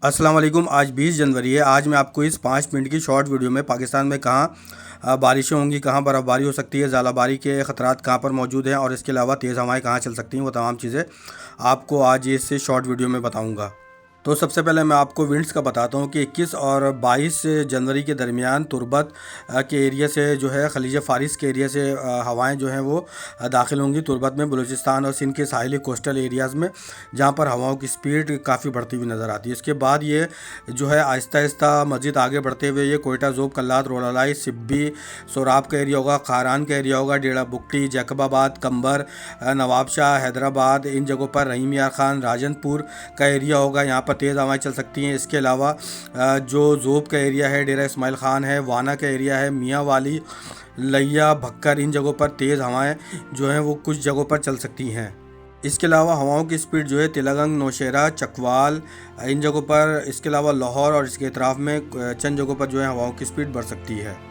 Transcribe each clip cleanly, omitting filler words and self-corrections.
अस्सलाम वालेकुम। आज 20 जनवरी है। आज मैं आपको इस 5 मिनट की शॉर्ट वीडियो में पाकिस्तान में कहाँ बारिशें होंगी, कहाँ बर्फ़बारी हो सकती है, ज़ालाबारी के ख़तरात कहाँ पर मौजूद हैं और इसके अलावा तेज़ हवाएं कहाँ चल सकती हैं, वो तमाम चीज़ें आपको आज इस शॉर्ट वीडियो में बताऊँगा। तो सबसे पहले मैं आपको विंड्स का बताता हूँ कि 21 और 22 जनवरी के दरमियान तुर्बत के एरिया से जो है खलीज फ़ारिस के एरिया से हवाएं जो हैं वो दाखिल होंगी तुर्बत में, बलूचिस्तान और सिंध के साहिली कोस्टल एरियाज़ में, जहाँ पर हवाओं की स्पीड काफ़ी बढ़ती हुई नज़र आती है। इसके बाद ये जो है आहिस्ता आहिस्ता मज़ीद आगे बढ़ते हुए ये कोयटा, ज़ोब, कल्लात, रोलालाई, सिब्बी, सोराब का एरिया होगा, खारान का एरिया होगा, डेरा बुक्टी, जैकबाबाद, कंबर, नवाबशाह, हैदराबाद, इन जगहों पर रहीम यार खान, राजनपुर का एरिया होगा। यहाँ पर तेज़ हवाएं चल सकती हैं। इसके अलावा जो ज़ोब का एरिया है, डेरा इस्माइल खान है, वाना का एरिया है, मियाँ वाली, लैया, भक्कर, इन जगहों पर तेज़ हवाएं जो हैं वो कुछ जगहों पर चल सकती हैं। इसके अलावा हवाओं की स्पीड जो है तिलंगंग, नौशेरा, चकवाल, इन जगहों पर, इसके अलावा लाहौर और इसके अतराफ़ में चंद जगहों पर जो है हवाओं की स्पीड बढ़ सकती है।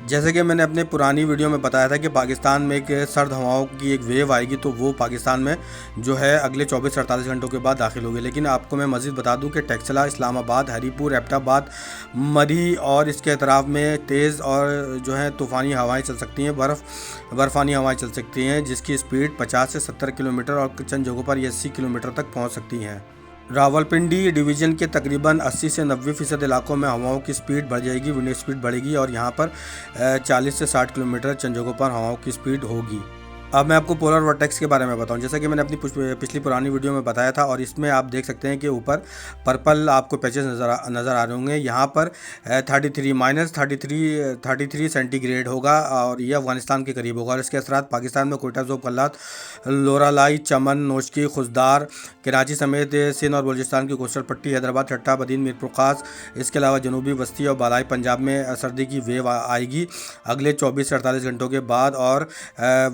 जैसे कि मैंने अपने पुरानी वीडियो में बताया था कि पाकिस्तान में एक सर्द हवाओं की एक वेव आएगी, तो वो पाकिस्तान में जो है अगले 24-48 घंटों के बाद दाखिल होगी। लेकिन आपको मैं मज़ीद बता दूं कि टेक्सला, इस्लामाबाद, हरीपुर, एबटाबाद, मरी और इसके अतराफ़ में तेज़ और जो है तूफ़ानी हवाएं चल सकती हैं, बर्फ़ानी हवाएं चल सकती हैं, जिसकी स्पीड 50 से 70 किलोमीटर और चंद जगहों पर ये 80 किलोमीटर तक पहुँच सकती हैं। रावलपिंडी डिवीज़न के तकरीबन 80 से 90% इलाकों में हवाओं की स्पीड बढ़ जाएगी, विंड स्पीड बढ़ेगी और यहाँ पर 40 से 60 किलोमीटर चंद जगहों पर हवाओं की स्पीड होगी। अब मैं आपको पोलर वर्टेक्स के बारे में बताऊं, जैसा कि मैंने अपनी पिछली पुरानी वीडियो में बताया था, और इसमें आप देख सकते हैं कि ऊपर पर्पल आपको पैचेस नज़र आ रहे होंगे। यहाँ पर 33 सेंटीग्रेड होगा और ये अफगानिस्तान के करीब होगा और इसके असरात पाकिस्तान में कोयटा, ज़ोब, कल्लात, लोरालाई, चमन, नोशकी, खुशदार, कराची समेत सिंध और बलूचिस्तान की कोस्टल पट्टी, हैदराबाद, ठट्टा, बदीन, मीरपुर खास, इसके अलावा जनूबी वस्ती और बालाई पंजाब में सर्दी की वेव आएगी अगले 24 से 48 घंटों के बाद। और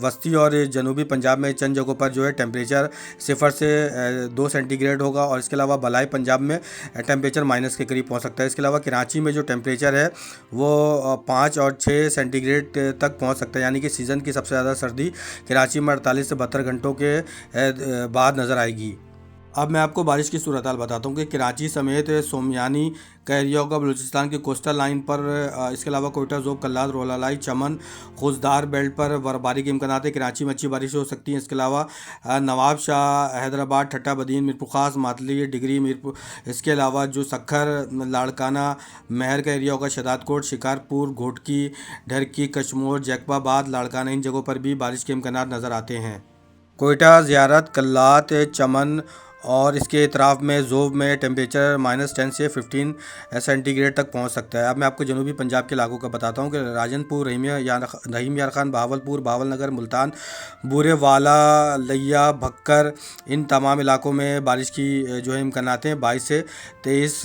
वस्ती और जनूबी पंजाब में चंद जगहों पर जो है टेम्परेचर 0 से 2 सेंटीग्रेड होगा और इसके अलावा बलाई पंजाब में टेम्परेचर माइनस के करीब पहुंच सकता है। इसके अलावा कराची में जो टेम्परेचर है वो 5 और 6 सेंटीग्रेड तक पहुंच सकता है, यानी कि सीज़न की सबसे ज़्यादा सर्दी कराची में 48 से 72 घंटों के बाद नज़र आएगी। अब मैं आपको बारिश की सूरत हाल बताता हूँ कि कराची समेत सोमयानी का एरिया होगा, बलूचिस्तान की कोस्टल लाइन पर, इसके अलावा कोयटा, ज़ोब, कल्लात, रोलालाई, चमन, खुशदार बेल्ट पर बर्फबारी के इम्कान है। कराची में अच्छी बारिश हो सकती है। इसके अलावा नवाबशाह, हैदराबाद, ठट्टा, बदीन, मीरपुर खास, मातली, डिगरी, मीरपुर, इसके अलावा जो सखर, लाड़काना, महर का एरिया होगा, शदादकोट, शिकारपुर, घोटकी, ढरकी, कशमोर, जैकबाबाद, लाड़काना, इन जगहों पर भी बारिश के इम्कान नज़र आते हैं। कोयटा, ज़ियारत, कल्लात, चमन और इसके अतराफ़ में ज़ोब में टेम्परेचर -10 से 15 सेंटीग्रेड तक पहुंच सकता है। अब मैं आपको जनूबी पंजाब के इलाकों का बताता हूं कि राजनपुर, रहीम यार खान, बहावलपुर, बावलनगर, मुल्तान, बूरेवाला, लैया, भक्कर, इन तमाम इलाकों में बारिश की जो है इम्कानात हैं 22 से 23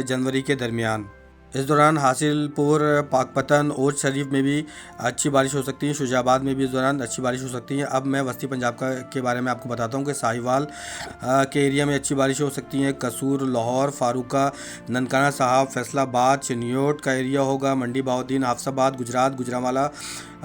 जनवरी के दरमियान। इस दौरान हासिलपुर, पाकपतन, ओज शरीफ में भी अच्छी बारिश हो सकती है। शुजाबाद में भी इस दौरान अच्छी बारिश हो सकती है। अब मैं वस्ती पंजाब के बारे में आपको बताता हूँ कि साहिवाल के एरिया में अच्छी बारिश हो सकती है। कसूर, लाहौर, फारूका, ननकाना साहब, फैसलाबाद, चिन्योट का एरिया होगा, मंडी बहाउद्दीन, हाफसाबाद, गुजरात, गुजरांवाला,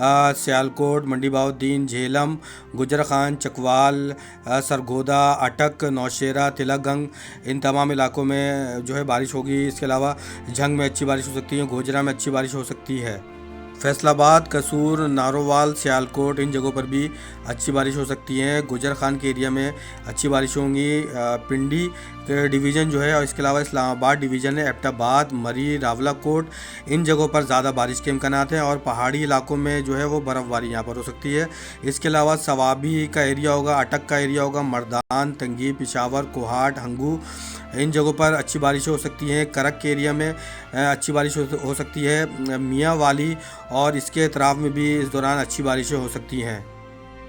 सियालकोट, मंडी बहाउद्दीन, झेलम, गुजर खान, चकवाल, सरगोदा, अटक, नौशेरा, तिलकगंग, इन तमाम इलाकों में जो है बारिश होगी। इसके अलावा झंग में अच्छी बारिश हो सकती है, गोजरा में अच्छी बारिश हो सकती है। फैसलाबाद, कसूर, नारोवाल, सियालकोट, इन जगहों पर भी अच्छी बारिश हो सकती है। गुजर खान के एरिया में अच्छी बारिश होंगी। पिंडी डिवीज़न जो है और इसके अलावा इस्लामाबाद डिवीज़न है, एबटाबाद, मरी, रावलाकोट, इन जगहों पर ज़्यादा बारिश के इम्कानात हैं और पहाड़ी इलाकों में जो है वो बर्फ़बारी यहाँ पर हो सकती है। इसके अलावा सवाबी का एरिया होगा, अटक का एरिया होगा, मर्दान, तंगी, पिशावर, कोहाट, हंगू, इन जगहों पर अच्छी बारिश हो सकती है। करक के एरिया में अच्छी बारिश हो सकती है। मियाँ वाली और इसके अतराफ़ में भी इस दौरान अच्छी बारिशें हो सकती हैं।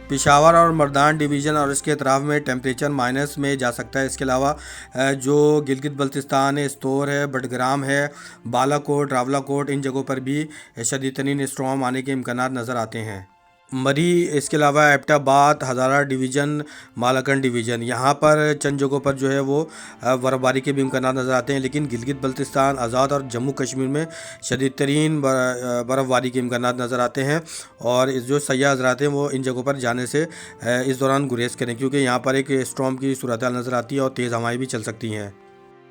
पिशावर और मर्दान डिवीज़न और इसके अतराफ़ में टेम्परेचर माइनस में जा सकता है। इसके अलावा जो गिलगित बल्तिस्तान है, स्तोर है, बडग्राम है, बालाकोट, रावलाकोट, इन जगहों पर भी शदीद तरीन स्टॉर्म आने के इम्कानात नज़र आते हैं। मरी, इसके अलावा एबटाबाद, हज़ारा डिवीज़न, मालाकंड डिवीज़न, यहाँ पर चंद जगहों पर जो है वो बर्फ़बारी के भी इम्कानात नज़र आते हैं। लेकिन गिलगित बल्तिस्तान, आज़ाद और जम्मू कश्मीर में शदीद तरीन बर्फ़बारी के इम्कानात नज़र आते हैं और जो सयाह हज़रात हैं वो इन जगहों पर जाने से इस दौरान गुरेज करें, क्योंकि यहाँ पर एक स्टॉर्म की सूरत हाल नज़र आती है और तेज़ हवाएँ भी चल सकती हैं।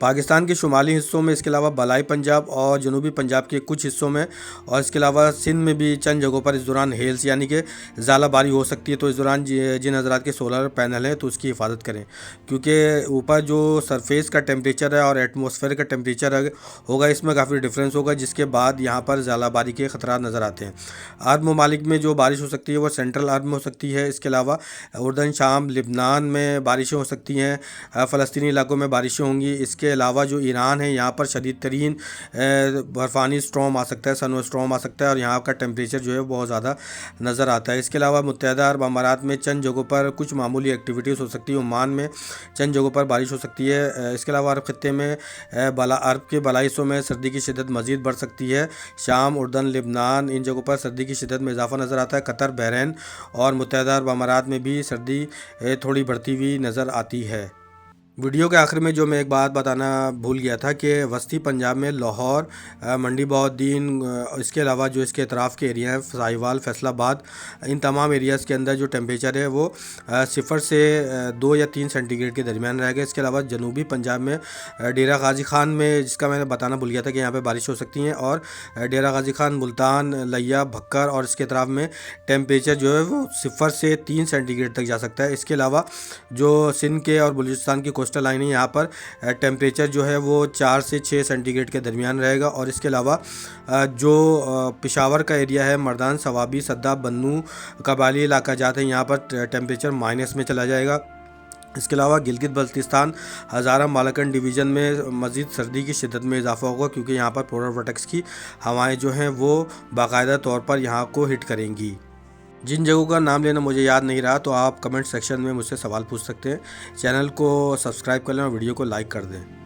पाकिस्तान के शुमाली हिस्सों में, इसके अलावा बलाई पंजाब और जनूबी पंजाब के कुछ हिस्सों में, और इसके अलावा सिंध में भी चंद जगहों पर इस दौरान हेल्स यानी कि ज़ालाबारी हो सकती है। तो इस दौरान जिन हज़रात के सोलर पैनल हैं तो उसकी हिफाजत करें, क्योंकि ऊपर जो सरफेस का टेम्परेचर है और एटमॉस्फेयर का टेम्परेचर होगा, इसमें काफ़ी डिफरेंस होगा, जिसके बाद यहाँ पर ज़ालाबारी के ख़तरा नज़र आते हैं। अरब ममालिक में जो बारिश हो सकती है वो सेंट्रल अरब में हो सकती है। इसके अलावा उर्दन, शाम, लिबनान में बारिशें हो सकती हैं, फ़लस्तीनी इलाकों में बारिशें होंगी। इसके अलावा जो ईरान है, यहाँ पर शदीद तरीन बर्फ़ानी स्टॉर्म आ सकता है, सनो स्टॉर्म आ सकता है, और यहाँ का टेम्परेचर जो है बहुत ज़्यादा नज़र आता है। इसके अलावा मुत्तहदा अरब अमारात में चंद जगहों पर कुछ मामूली एक्टिविटीज़ हो सकती है। ओमान में चंद जगहों पर बारिश हो सकती है। इसके अलावा अरब खत्ते में अरब के बलाई हिस्सों में सर्दी की शिद्दत मज़ीद बढ़ सकती है। शाम, उर्दन, लिबनान, इन जगहों पर सर्दी की शिद्दत में इजाफा नज़र आता है। कतर, बहरीन और मुत्तहदा अरब अमारात में भी सर्दी थोड़ी बढ़ती हुई नज़र आती है। वीडियो के आखिर में जो मैं एक बात बताना भूल गया था कि वस्ती पंजाब में लाहौर, मंडी बहाउद्दीन, इसके अलावा जो इसके अतराफ़ के एरिया हैं, साहिवाल, फैसलाबाद, इन तमाम एरियाज़ के अंदर जो टेम्परेचर है वो 0 से 2 या 3 सेंटीग्रेड के दरमियान रहेगा। इसके अलावा जनूबी पंजाब में डेरा गाजी खान में, जिसका मैंने बताना भूल गया था कि यहाँ पर बारिश हो सकती हैं, और डेरा गाजी खान, मुल्तान, लिया, भक्कर और इसके अतराफ़ में टेम्परेचर जो है वो 0 से 3 सेंटीग्रेड तक जा सकता है। इसके अलावा जो सिंध के और बलूचिस्तान की कोस्टल लाइन है, यहाँ पर टेम्परेचर जो है वो 4 से 6 सेंटीग्रेड के दरमियान रहेगा। और इसके अलावा जो पेशावर का एरिया है, मर्दान, सवाबी, सद्दा, बन्नू, कबाली इलाका जाते हैं, यहाँ पर टेम्परेचर माइनस में चला जाएगा। इसके अलावा गिलगित बल्तिस्तान, हज़ारा, मालकन डिवीज़न में मज़ीद सर्दी की शिद्दत में इजाफा होगा, क्योंकि यहाँ पर पोलर वर्टेक्स की हवाएं जो हैं वो बाकायदा तौर पर यहाँ को हिट करेंगी। जिन जगहों का नाम लेना मुझे याद नहीं रहा तो आप कमेंट सेक्शन में मुझसे सवाल पूछ सकते हैं। चैनल को सब्सक्राइब कर लें और वीडियो को लाइक कर दें।